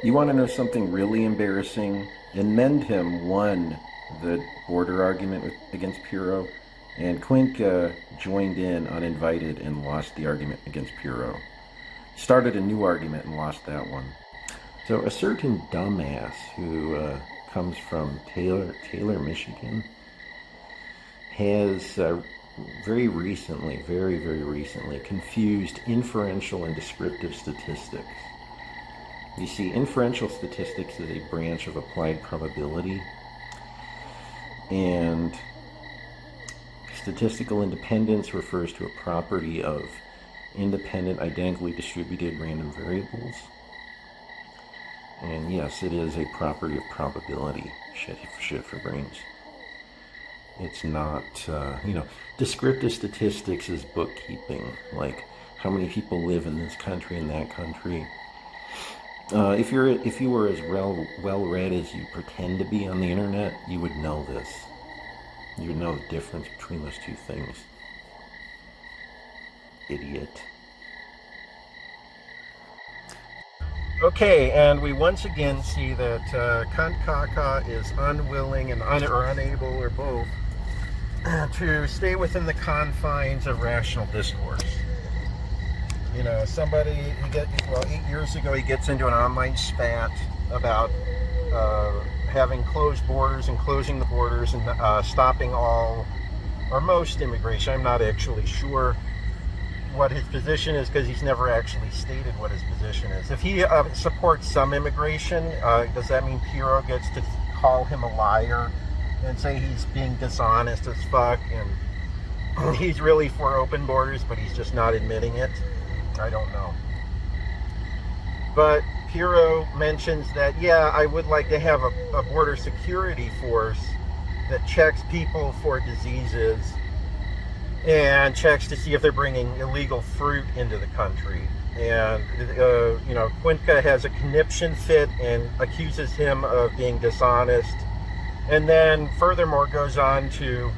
You want to know something really embarrassing? Mendham won the border argument against Piro, and Cuenca joined in uninvited and lost the argument against Piro. Started a new argument and lost that one. So a certain dumbass who comes from Taylor, Michigan, has very recently, very recently, confused inferential and descriptive statistics. You see, inferential statistics is a branch of applied probability, and statistical independence refers to a property of independent, identically distributed random variables. And yes, it is a property of probability. Shit for brains. It's not, descriptive statistics is bookkeeping, like how many people live in this country and that country. If you were as well read as you pretend to be on the internet, you would know this. You would know the difference between those two things. Idiot. Okay, and we once again see that Cunt Caca is unwilling and unable, or both, to stay within the confines of rational discourse. You know, 8 years ago, he gets into an online spat about having closed borders and closing the borders and stopping all or most immigration. I'm not actually sure what his position is because he's never actually stated what his position is. If he supports some immigration, does that mean Piro gets to call him a liar and say he's being dishonest as fuck and he's really for open borders, but he's just not admitting it? I don't know. But Piro mentions that, yeah, I would like to have a border security force that checks people for diseases and checks to see if they're bringing illegal fruit into the country. And, Cuenca has a conniption fit and accuses him of being dishonest. And then furthermore goes on to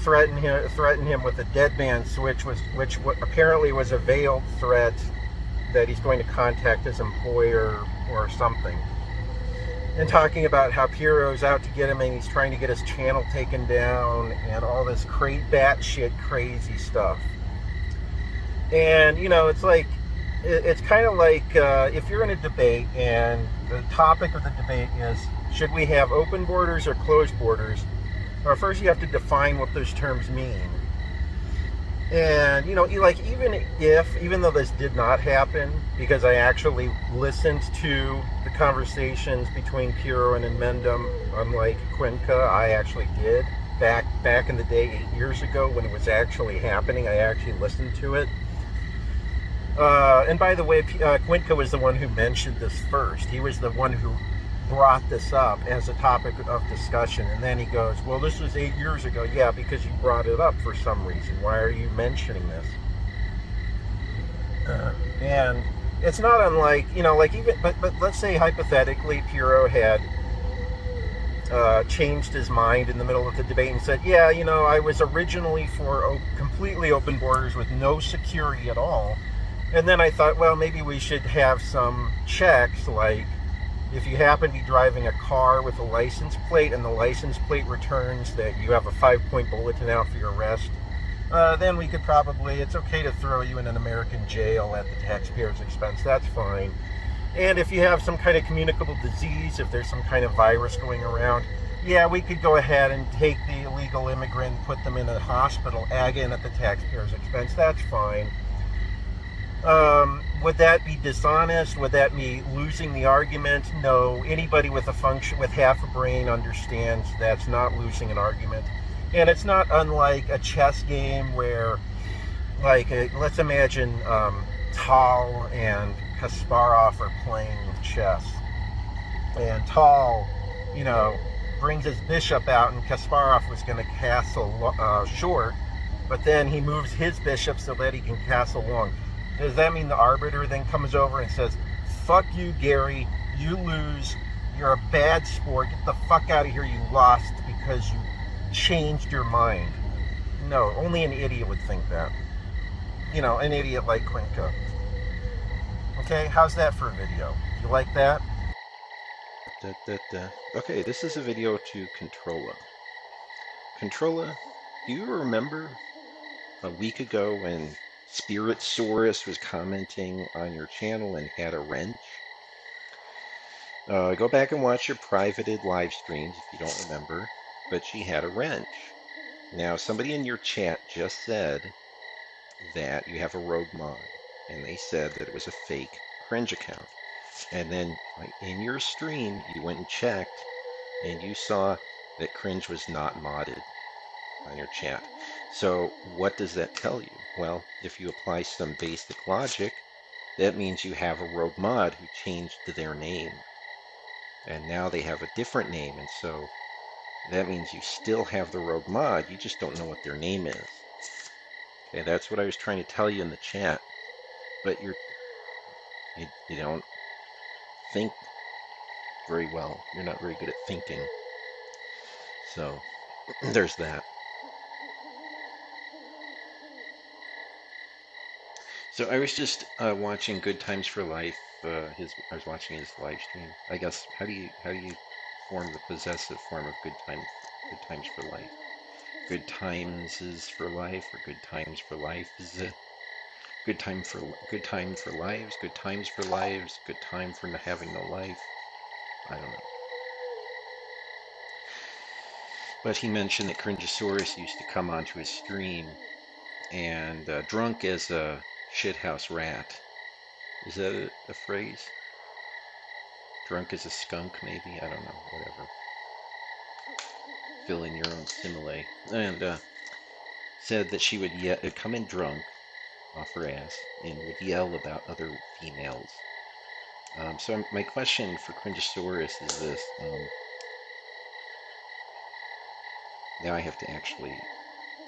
threaten him with a dead man switch, which apparently was a veiled threat that he's going to contact his employer or something. And talking about how Piro's out to get him and he's trying to get his channel taken down and all this batshit crazy stuff. And, it's like, it's kind of like if you're in a debate and the topic of the debate is, should we have open borders or closed borders? Well, first you have to define what those terms mean. And, even though this did not happen, because I actually listened to the conversations between Piro and Mendham, unlike Cuenca, I actually did. Back in the day, 8 years ago, when it was actually happening, I actually listened to it. And by the way, Cuenca was the one who mentioned this first. He was the one who brought this up as a topic of discussion, and then he goes, well, this was 8 years ago. Yeah, because you brought it up for some reason. Why are you mentioning this? And it's not unlike, but let's say hypothetically Piro had changed his mind in the middle of the debate and said, yeah, I was originally for completely open borders with no security at all, and then I thought, well, maybe we should have some checks, like if you happen to be driving a car with a license plate and the license plate returns that you have a 5-point bulletin out for your arrest, then we could probably, it's okay to throw you in an American jail at the taxpayer's expense. That's fine. And if you have some kind of communicable disease, if there's some kind of virus going around, yeah, we could go ahead and take the illegal immigrant and put them in a hospital, again at the taxpayer's expense. That's fine. Would that be dishonest? Would that be losing the argument? No. Anybody with half a brain understands that's not losing an argument. And it's not unlike a chess game where, let's imagine Tal and Kasparov are playing chess. And Tal, brings his bishop out, and Kasparov was going to castle short, but then he moves his bishop so that he can castle long. Does that mean the arbiter then comes over and says, fuck you, Gary, you lose, you're a bad sport, get the fuck out of here, you lost because you changed your mind? No, only an idiot would think that. An idiot like Cuenca. Okay, how's that for a video? You like that? Okay, this is a video to Controlla. Controlla, do you remember a week ago when Spiritsaurus was commenting on your channel and had a wrench? Go back and watch your privated live streams if you don't remember, but she had a wrench. Now, somebody in your chat just said that you have a rogue mod, and they said that it was a fake cringe account. And then in your stream, you went and checked, and you saw that cringe was not modded on your chat. So what does that tell you? Well, if you apply some basic logic, that means you have a rogue mod who changed their name. And now they have a different name, and so that means you still have the rogue mod, you just don't know what their name is. Okay, that's what I was trying to tell you in the chat, but you don't think very well. You're not very good at thinking. So there's that. So I was just watching Good Times for Life. I was watching his live stream. I guess how do you form the possessive form of Good Times for Life? Good times is for life, or good times for life is it? Good time for lives. Good times for lives. Good time for having no life. I don't know. But he mentioned that Cringosaurus used to come onto his stream and drunk as a shithouse rat. Is that a phrase? Drunk as a skunk, maybe? I don't know. Whatever. Fill in your own simile. And said that she would come in drunk off her ass and would yell about other females. So my question for Cringosaurus is this. Now I have to actually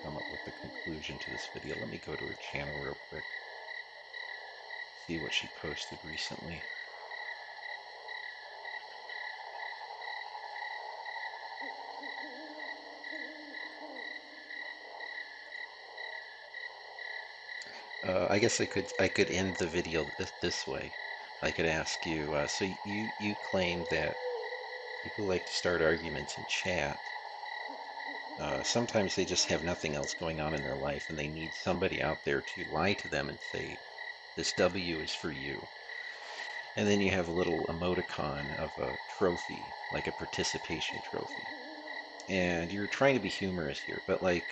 come up with a conclusion to this video. Let me go to her channel real quick. See what she posted recently. I guess I could end the video this way. I could ask you. So you claim that people like to start arguments in chat. Sometimes they just have nothing else going on in their life, and they need somebody out there to lie to them and say, "This W is for you." And then you have a little emoticon of a trophy, like a participation trophy. And you're trying to be humorous here, but like,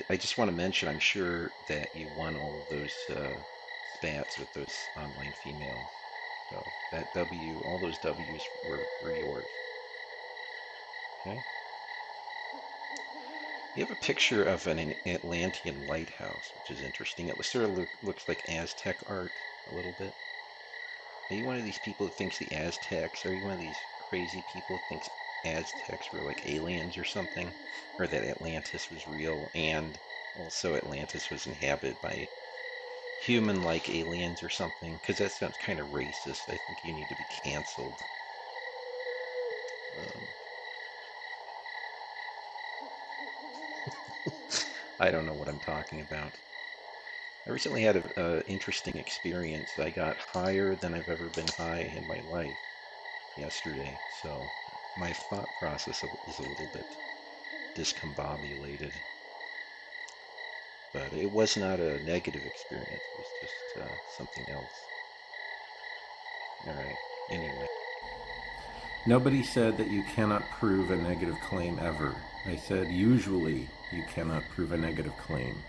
I just want to mention, I'm sure that you won all of those spats with those online females. So that W, all those W's were yours. Okay? You have a picture of an Atlantean lighthouse, which is interesting. It sort of looks like Aztec art a little bit. Are you one of these people that thinks the Aztecs, are you one of these crazy people that thinks Aztecs were like aliens or something? Or that Atlantis was real and also Atlantis was inhabited by human-like aliens or something? Because that sounds kind of racist. I think you need to be canceled. I don't know what I'm talking about. I recently had an interesting experience. I got higher than I've ever been high in my life yesterday, so my thought process is a little bit discombobulated. But it was not a negative experience, it was just something else. Alright, anyway. Nobody said that you cannot prove a negative claim ever. I said usually you cannot prove a negative claim.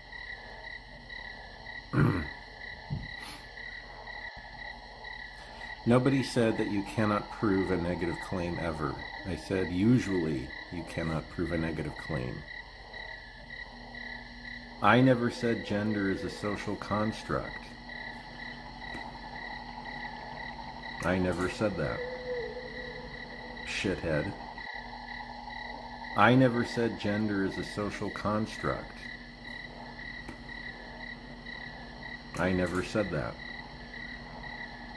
Nobody said that you cannot prove a negative claim ever. I said usually you cannot prove a negative claim. I never said gender is a social construct. I never said that. Shithead. I never said gender is a social construct. I never said that.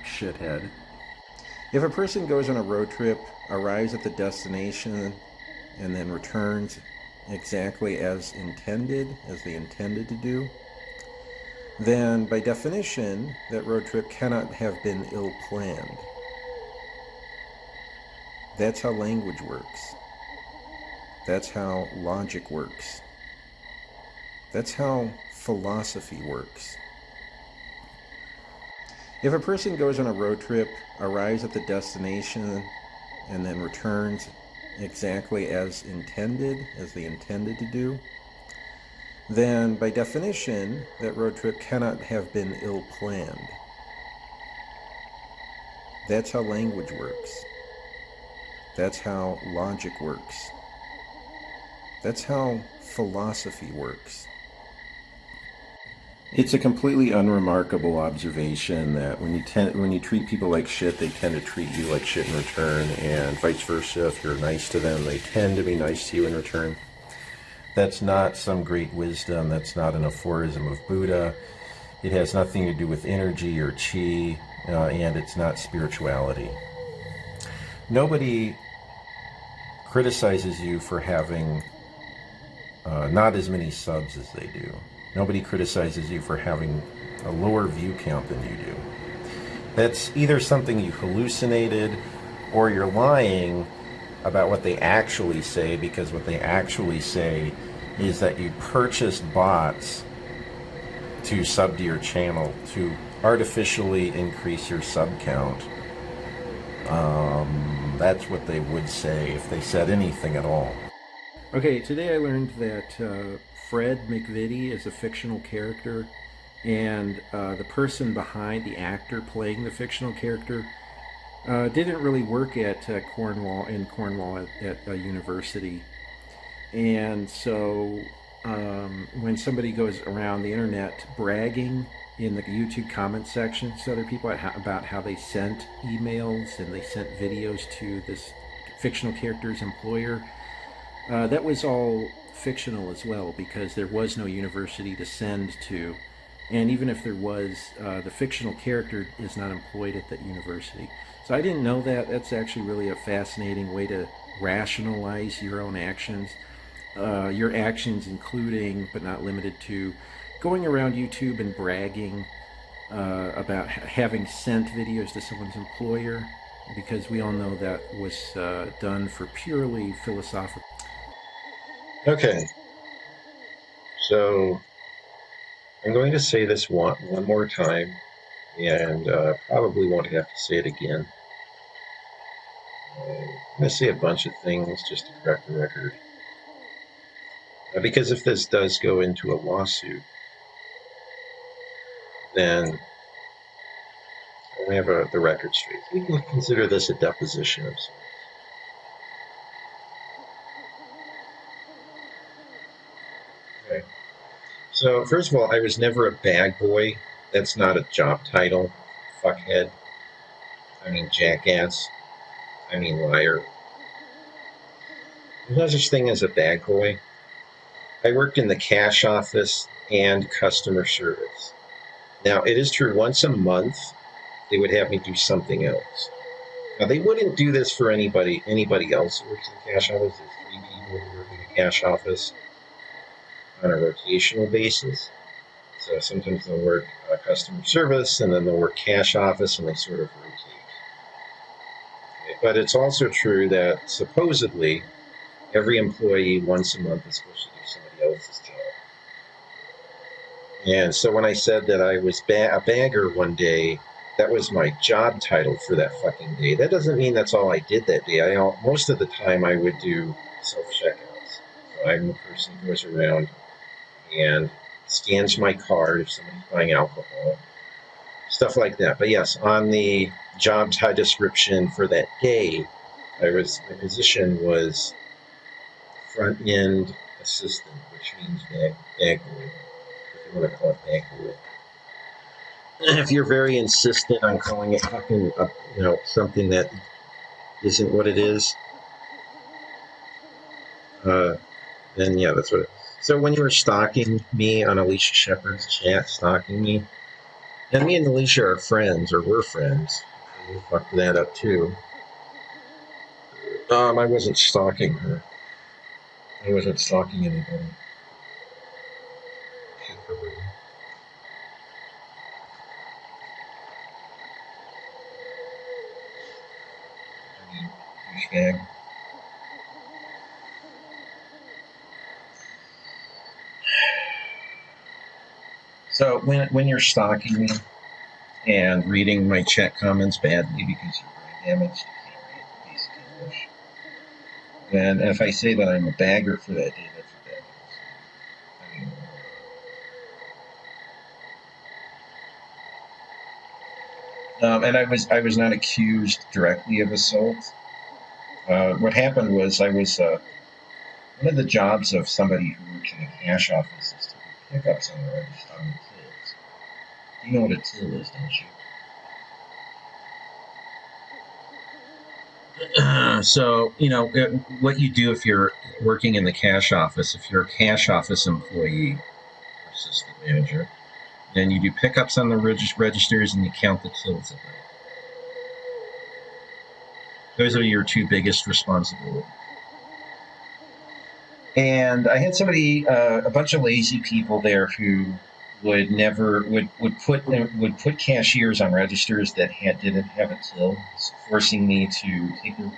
Shithead. If a person goes on a road trip, arrives at the destination, and then returns exactly as intended, as they intended to do, then by definition, that road trip cannot have been ill-planned. That's how language works. That's how logic works. That's how philosophy works. If a person goes on a road trip, arrives at the destination, and then returns exactly as intended, as they intended to do, then by definition, that road trip cannot have been ill-planned. That's how language works. That's how logic works. That's how philosophy works. It's a completely unremarkable observation that when you treat people like shit, they tend to treat you like shit in return, and vice versa. If you're nice to them, they tend to be nice to you in return. That's not some great wisdom. That's not an aphorism of Buddha. It has nothing to do with energy or chi, and it's not spirituality. Nobody criticizes you for having not as many subs as they do. Nobody criticizes you for having a lower view count than you do. That's either something you hallucinated or you're lying about what they actually say, because what they actually say is that you purchased bots to sub to your channel to artificially increase your sub count. That's what they would say if they said anything at all. Okay, today I learned that Fred McVitie is a fictional character, and the person behind, the actor playing the fictional character, didn't really work at Cornwall at a university. And so when somebody goes around the internet bragging in the YouTube comment section to other people about how they sent emails and they sent videos to this fictional character's employer, that was all fictional as well, because there was no university to send to. And even if there was, the fictional character is not employed at that university. So I didn't know that. That's actually really a fascinating way to rationalize your own actions. Your actions including, but not limited to, going around YouTube and bragging about having sent videos to someone's employer, because we all know that was done for purely philosophical. Okay, so I'm going to say this one more time, and probably won't have to say it again. I'm going to say a bunch of things just to correct the record. Because if this does go into a lawsuit, then we have the record straight. We can consider this a deposition of sorts. Okay. So first of all, I was never a bag boy. That's not a job title. Fuckhead. I mean jackass. I mean liar. There's no such thing as a bag boy. I worked in the cash office and customer service. Now, it is true, once a month, they would have me do something else. Now, they wouldn't do this for anybody else who works in the cash office. There's 3 people who work in the cash office on a rotational basis. So sometimes they'll work customer service, and then they'll work cash office, and they sort of rotate. Okay. But it's also true that supposedly every employee once a month is supposed to do somebody else's job. And so when I said that I was a bagger one day, that was my job title for that fucking day. That doesn't mean that's all I did that day. Most of the time I would do self-checkouts. So I'm the person who goes around and scans my card if somebody's buying alcohol, stuff like that. But yes, on the job description for that day, my position was front-end assistant, which means bag boy. If you want to call it bag boy. If you're very insistent on calling it fucking, something that isn't what it is, then yeah, that's what it is. So when you were stalking me on Alicia Shepard's chat, stalking me, and me and Alicia are friends, or we're friends, you fucked that up too. I wasn't stalking her. I wasn't stalking anybody. Douchebag. So when you're stalking me and reading my chat comments badly because you're brain damaged, you can't read basic English. And if I say that I'm a bagger for that day, that's what that is. I mean, and I was not accused directly of assault. What happened was I was one of the jobs of somebody who works in a cash office is to do pickups on the register on the tills. You know what a till is, don't you? So, what you do if you're working in the cash office, if you're a cash office employee or assistant manager, then you do pickups on the registers and you count the tills at night. Those are your two biggest responsibilities. And I had somebody, a bunch of lazy people there who would put cashiers on registers that didn't have a till, forcing me to take the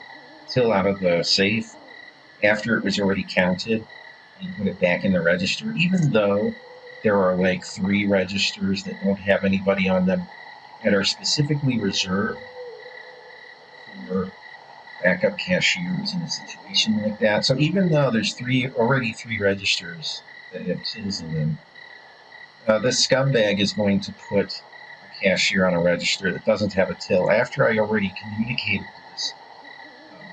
till out of the safe after it was already counted and put it back in the register, even though there are like 3 registers that don't have anybody on them that are specifically reserved for backup cashiers in a situation like that. So even though there's already three registers that have tills in them, this scumbag is going to put a cashier on a register that doesn't have a till after I already communicated to this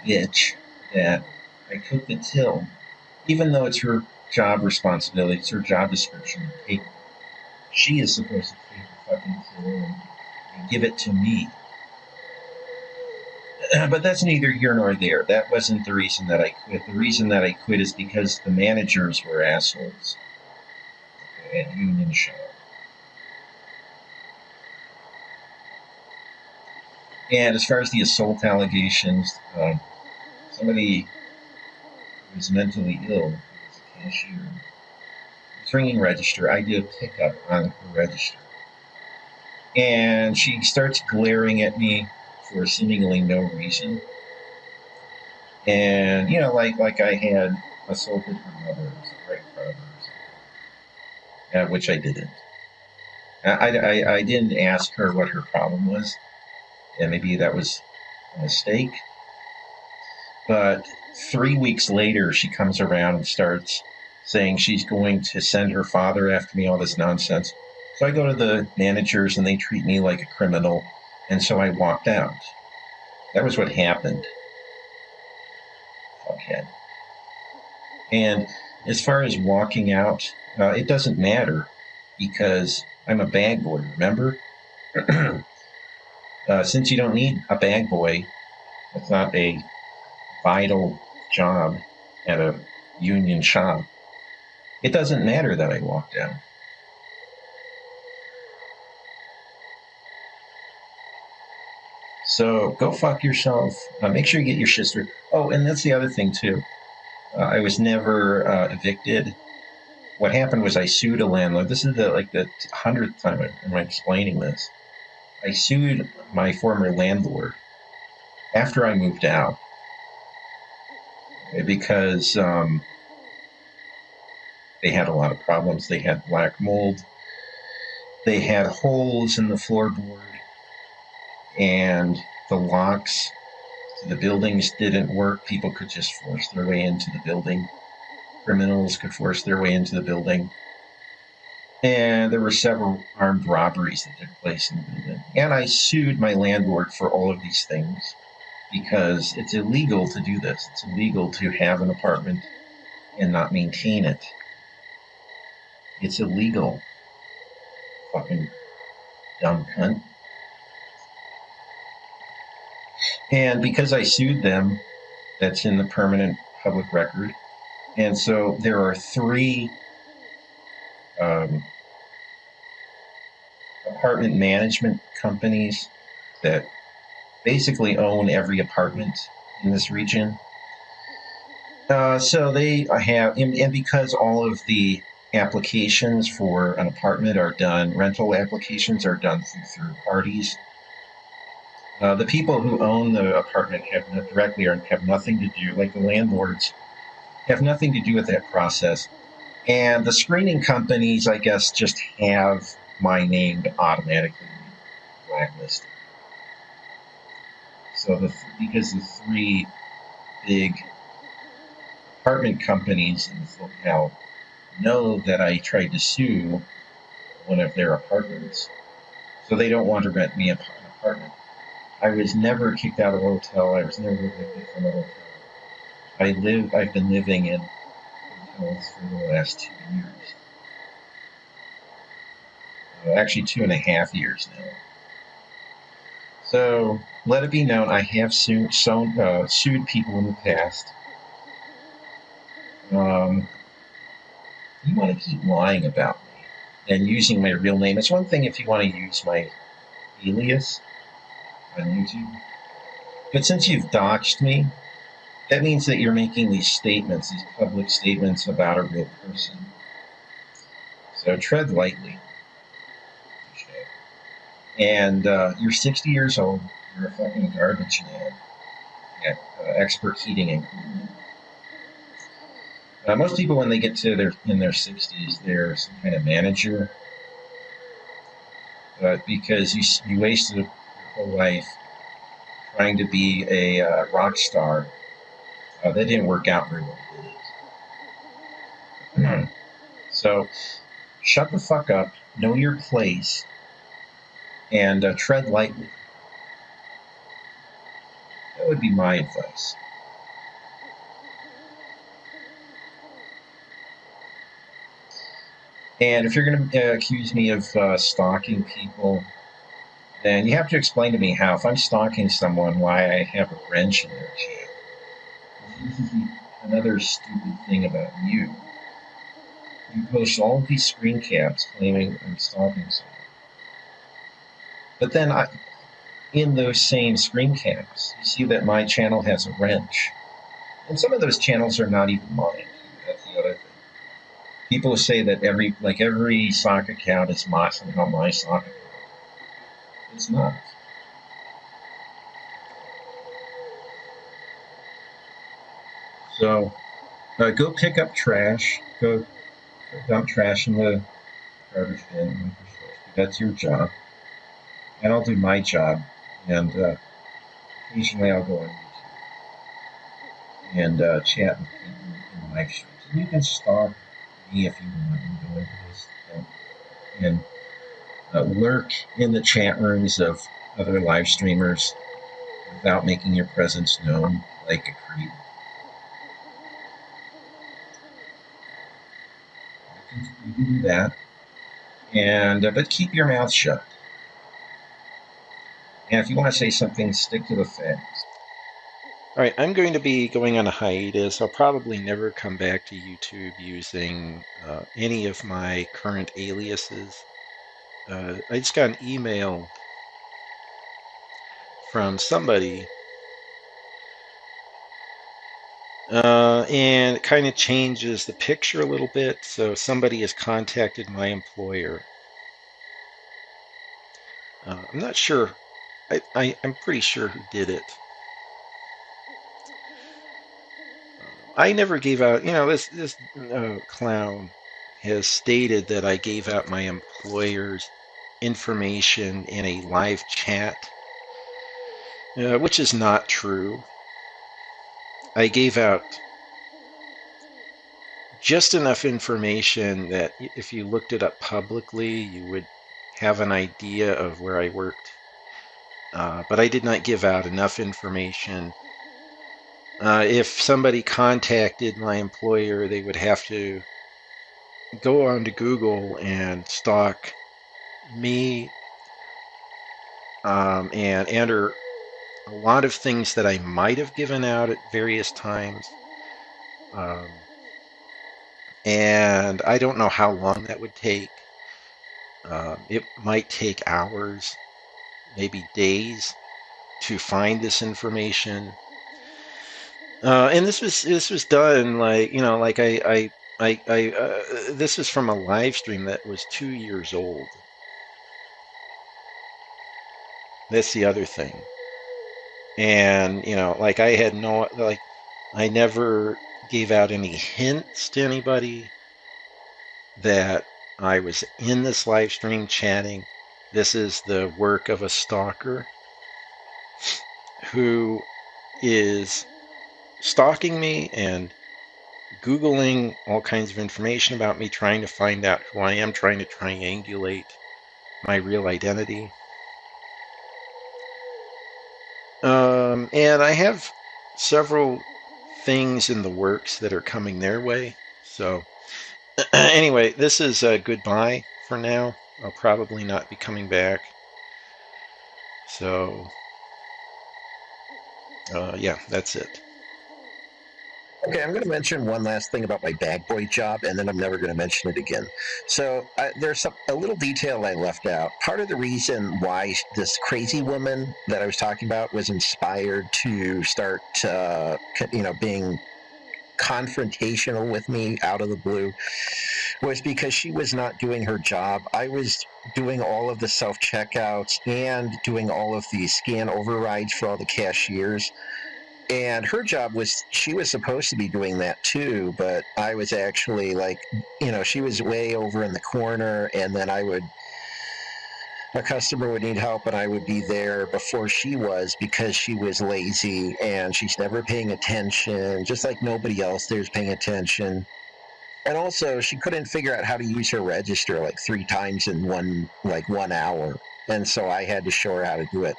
bitch that I took the till, even though it's her job responsibility, it's her job description. She is supposed to take the fucking till and give it to me. But that's neither here nor there. That wasn't the reason that I quit. The reason that I quit is because the managers were assholes at Union Shop. And as far as the assault allegations, somebody who was mentally ill, who was a cashier, was ringing register. I did a pickup on her register. And she starts glaring at me for seemingly no reason. And, like I had assaulted her mother right in front of her, which I didn't. I didn't ask her what her problem was, and maybe that was a mistake. But 3 weeks later, she comes around and starts saying she's going to send her father after me, all this nonsense. So I go to the managers, and they treat me like a criminal, and so I walked out. That was what happened. Fuckhead. And as far as walking out, it doesn't matter because I'm a bag boy, remember? Since you don't need a bag boy, it's not a vital job at a union shop, it doesn't matter that I walked out. So go fuck yourself. Make sure you get your shit straight. Oh, and that's the other thing, too. I was never evicted. What happened was I sued a landlord. This is the 100th time I'm explaining this. I sued my former landlord after I moved out because they had a lot of problems. They had black mold. They had holes in the floorboard. And the locks to the buildings didn't work. People could just force their way into the building. Criminals could force their way into the building. And there were several armed robberies that took place in the building. And I sued my landlord for all of these things because it's illegal to do this. It's illegal to have an apartment and not maintain it. It's illegal. Fucking dumb cunt. And because I sued them, that's in the permanent public record. And so there are 3 apartment management companies that basically own every apartment in this region. So they have, and because all of the applications for an apartment are done, rental applications are done through third parties. The people who own the apartment directly have nothing to do, like the landlords, have nothing to do with that process. And the screening companies, I guess, just have my name automatically blacklisted. So because the three big apartment companies in this locale know that I tried to sue one of their apartments, so they don't want to rent me an apartment. I was never kicked out of a hotel. I was never evicted from a hotel. I've been living in hotels for the last 2 years. Actually, 2.5 years now. So let it be known, I have sued people in the past. You want to keep lying about me and using my real name. It's one thing if you want to use my alias on YouTube, but since you've doxed me, that means that you're making these statements, these public statements about a real person. So tread lightly. And you're 60 years old. You're a fucking garbage man at expert heating and cooling. Most people, when they get to in their 60s, they're some kind of manager. Because you wasted your whole life trying to be a rock star. That didn't work out very well, did it? So shut the fuck up, know your place, and tread lightly. That would be my advice. And if you're going to accuse me of stalking people, then you have to explain to me how, if I'm stalking someone, why I have a wrench in their chat. This is another stupid thing about you. You post all of these screen caps claiming I'm stalking someone. But then in those same screen caps, you see that my channel has a wrench. And some of those channels are not even mine. That's the other thing. People say that every sock account is somehow my sock account. It's not. So go pick up trash. Go dump trash in the garbage bin. That's your job. And I'll do my job. And occasionally I'll go on YouTube and chat with people in live streams. And you can stalk me if you want and go into this and lurk in the chat rooms of other live streamers without making your presence known like a creep. You can do that, and but keep your mouth shut. And if you want to say something, stick to the facts. All right, I'm going to be going on a hiatus. I'll probably never come back to YouTube using any of my current aliases. I just got an email from somebody, and it kind of changes the picture a little bit. So somebody has contacted my employer. I'm not sure. I'm pretty sure who did it. I never gave out, this clown has stated that I gave out my employer's information in a live chat, which is not true. I gave out just enough information that if you looked it up publicly, you would have an idea of where I worked. But I did not give out enough information. If somebody contacted my employer, they would have to go on to Google and stalk me and enter a lot of things that I might have given out at various times. And I don't know how long that would take. It might take hours, maybe days to find this information. And this was done this was from a live stream that was 2 years old. That's the other thing. And, like I had I never gave out any hints to anybody that I was in this live stream chatting. This is the work of a stalker who is stalking me and Googling all kinds of information about me, trying to find out who I am, trying to triangulate my real identity. And I have several things in the works that are coming their way. So, anyway, this is a goodbye for now. I'll probably not be coming back. So, yeah, that's it. Okay, I'm going to mention one last thing about my bag boy job, and then I'm never going to mention it again. So there's a little detail I left out. Part of the reason why this crazy woman that I was talking about was inspired to start, being confrontational with me out of the blue was because she was not doing her job. I was doing all of the self checkouts and doing all of the scan overrides for all the cashiers. And her job was, she was supposed to be doing that too, but I was actually she was way over in the corner, and then a customer would need help, and I would be there before she was because she was lazy and she's never paying attention, just like nobody else there's paying attention. And also, she couldn't figure out how to use her register like 3 times in 1 hour. And so I had to show her how to do it.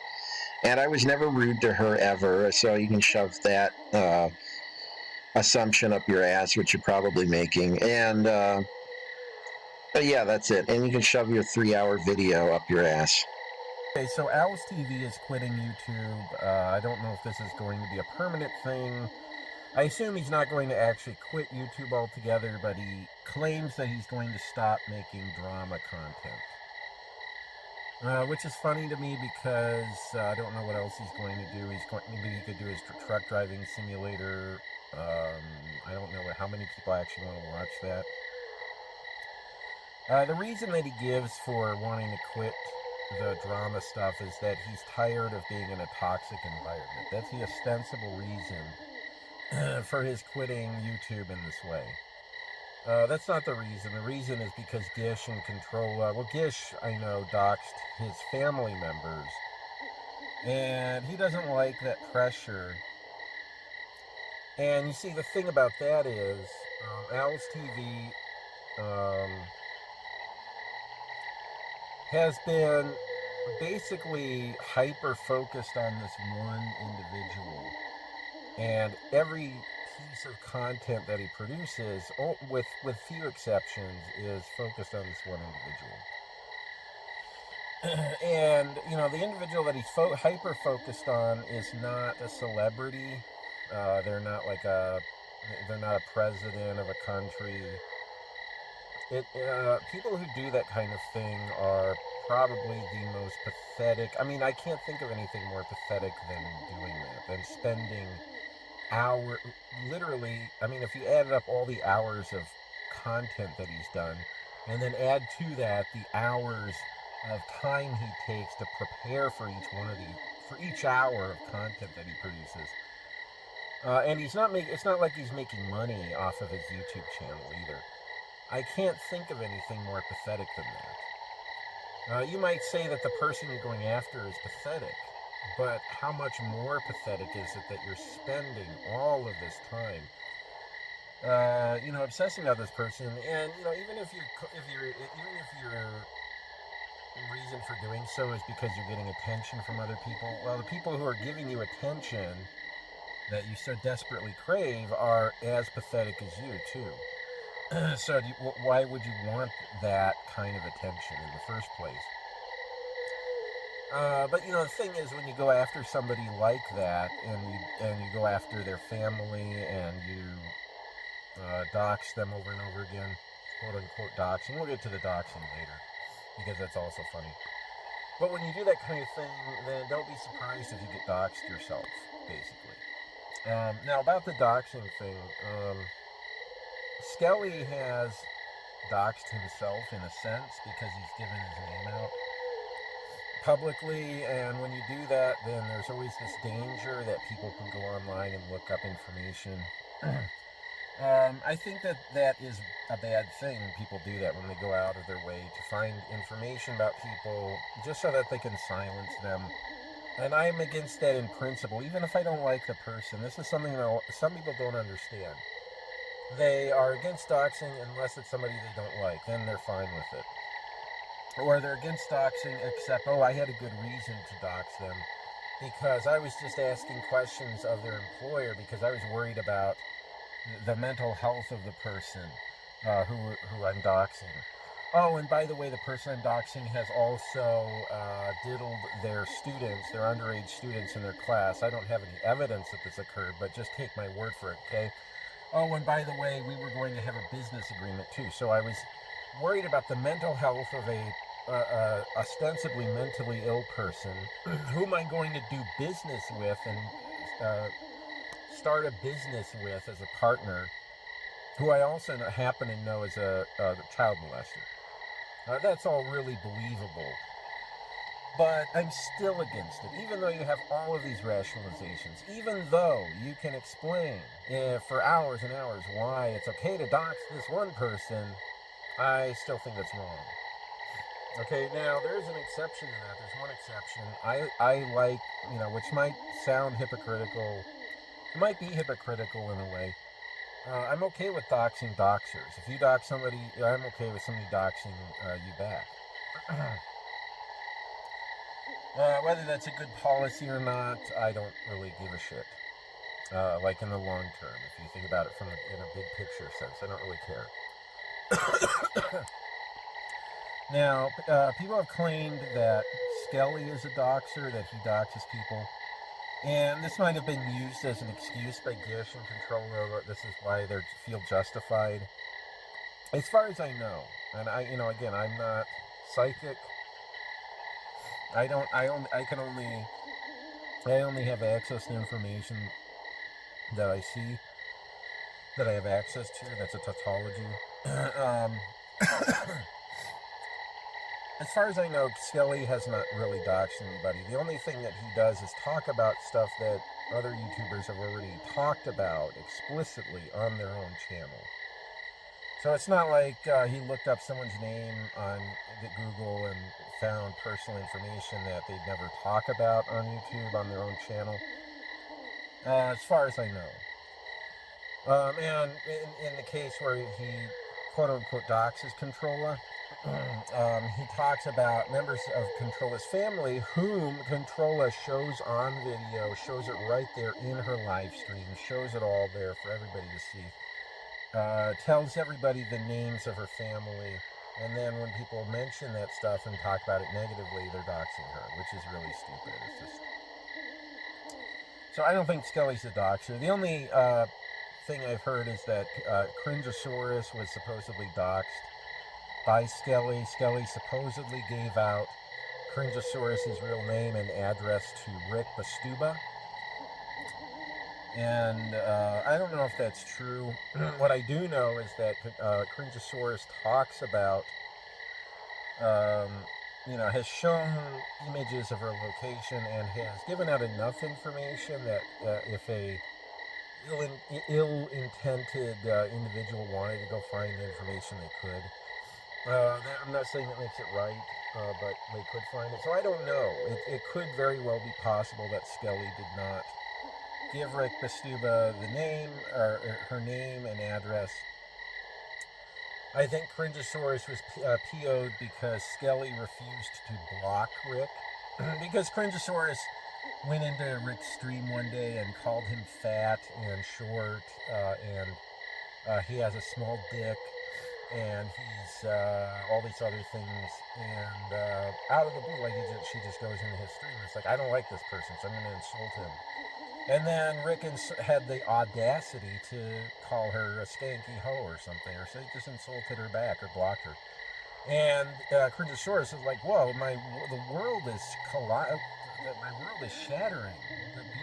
And I was never rude to her ever, so you can shove that assumption up your ass, which you're probably making. And but yeah, that's it. And you can shove your 3-hour video up your ass. Okay, so Alice TV is quitting YouTube. I don't know if this is going to be a permanent thing. I assume he's not going to actually quit YouTube altogether, but he claims that he's going to stop making drama content. Which is funny to me because I don't know what else he's going to do. Maybe he could do his truck driving simulator. I don't know how many people actually want to watch that. The reason that he gives for wanting to quit the drama stuff is that he's tired of being in a toxic environment. That's the ostensible reason for his quitting YouTube in this way. That's not the reason. The reason is because Gish and Controlla, Gish, I know, doxed his family members, and he doesn't like that pressure. And you see, the thing about that is, Alice TV has been basically hyper-focused on this one individual, and every piece of content that he produces, with few exceptions, is focused on this one individual. And the individual that he's hyper focused on is not a celebrity. They're not a president of a country. People who do that kind of thing are probably the most pathetic. I mean, I can't think of anything more pathetic than doing that, than spending literally, I mean, if you added up all the hours of content that he's done, and then add to that the hours of time he takes to prepare for each hour of content that he produces. And it's not like he's making money off of his YouTube channel either. I can't think of anything more pathetic than that. You might say that the person you're going after is pathetic, but how much more pathetic is it that you're spending all of this time, obsessing about this person? And even if your reason for doing so is because you're getting attention from other people, well, the people who are giving you attention that you so desperately crave are as pathetic as you too. So why would you want that kind of attention in the first place? But the thing is, when you go after somebody like that, and you go after their family, and you dox them over and over again, quote unquote doxing. We'll get to the doxing later, because that's also funny. But when you do that kind of thing, then don't be surprised if you get doxed yourself, basically. Now, about the doxing thing, Skelly has doxed himself in a sense because he's given his name out. publicly, and when you do that, then there's always this danger that people can go online and look up information. I think that is a bad thing when people do that, when they go out of their way to find information about people just so that they can silence them. And I'm against that in principle, even if I don't like the person. This is something that some people don't understand. They are against doxing unless it's somebody they don't like. Then they're fine with it. Or they're against doxing except, oh, I had a good reason to dox them because I was just asking questions of their employer because I was worried about the mental health of the person who I'm doxing. Oh, and by the way, the person I'm doxing has also diddled their students, their underage students in their class. I don't have any evidence that this occurred, but just take my word for it, okay? Oh, and by the way, we were going to have a business agreement too. So I was worried about the mental health of a ostensibly mentally ill person. Who am I going to do business with and start a business with as a partner, who I also happen to know as a child molester? That's all really believable. But I'm still against it, even though you have all of these rationalizations, even though you can explain for hours and hours why it's okay to dox this one person, I still think that's wrong. Okay, now there's an exception to that. There's one exception. I like, which might sound hypocritical. It might be hypocritical in a way. I'm okay with doxing doxers. If you dox somebody, I'm okay with somebody doxing you back. Whether that's a good policy or not, I don't really give a shit. Like in the long term, if you think about it in a big picture sense, I don't really care. Now, people have claimed that Skelly is a doxer, that he doxes people. And this might have been used as an excuse by Gish and Controller. This is why they feel justified. As far as I know, and again, I'm not psychic. I only have access to information that I see, that I have access to. That's a tautology. As far as I know, Skelly has not really doxed anybody. The only thing that he does is talk about stuff that other YouTubers have already talked about explicitly on their own channel. So it's not like he looked up someone's name on Google and found personal information that they'd never talk about on YouTube on their own channel. As far as I know. And in the case where he quote-unquote doxes Controlla, he talks about members of Controlla's family whom Controlla shows on video, shows it right there in her live stream, shows it all there for everybody to see. Tells everybody the names of her family, and then when people mention that stuff and talk about it negatively, they're doxing her, which is really stupid. It's just... So I don't think Skelly's a doxer. The only thing I've heard is that Cringeosaurus was supposedly doxed by Skelly. Skelly supposedly gave out Cringeosaurus' real name and address to Rick Bastuba. And I don't know if that's true. What I do know is that Cringeosaurus talks about, has shown images of her location and has given out enough information that if a ill-intended individual wanted to go find the information, they could. I'm not saying that makes it right, but they could find it. So I don't know. It could very well be possible that Skelly did not give Rick Bastuba the name, or her name and address. I think Cringeosaurus was PO'd because Skelly refused to block Rick. Because Cringeosaurus went into Rick's stream one day and called him fat and short, and he has a small dick, and he's all these other things, and out of the blue, like she just goes into his stream. It's like, I don't like this person, so I'm going to insult him. And then Rick had the audacity to call her a skanky hoe or something, or so he just insulted her back or blocked her. And Cringeosaurus is like, whoa, the world is my world is shattering.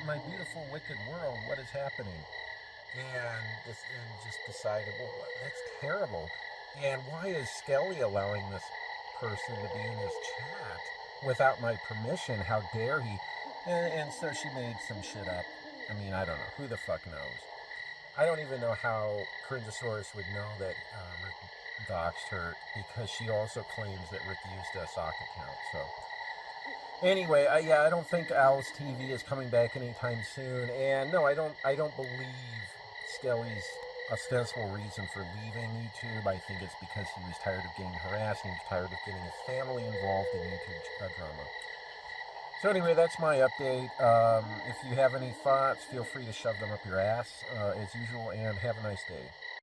My beautiful, wicked world, what is happening? And just decided, well, that's terrible. And why is Skelly allowing this person to be in his chat? without my permission. How dare he? And so she made some shit up. I mean, I don't know. Who the fuck knows? I don't even know how Cringosaurus would know that Rick doxed her, because she also claims that Rick used a sock account. So anyway, I don't think Owl's TV is coming back anytime soon. And no, I don't believe Skelly's ostensible reason for leaving YouTube. I think it's because he was tired of getting harassed and he was tired of getting his family involved in YouTube drama. So anyway, that's my update. If you have any thoughts, feel free to shove them up your ass as usual, and have a nice day.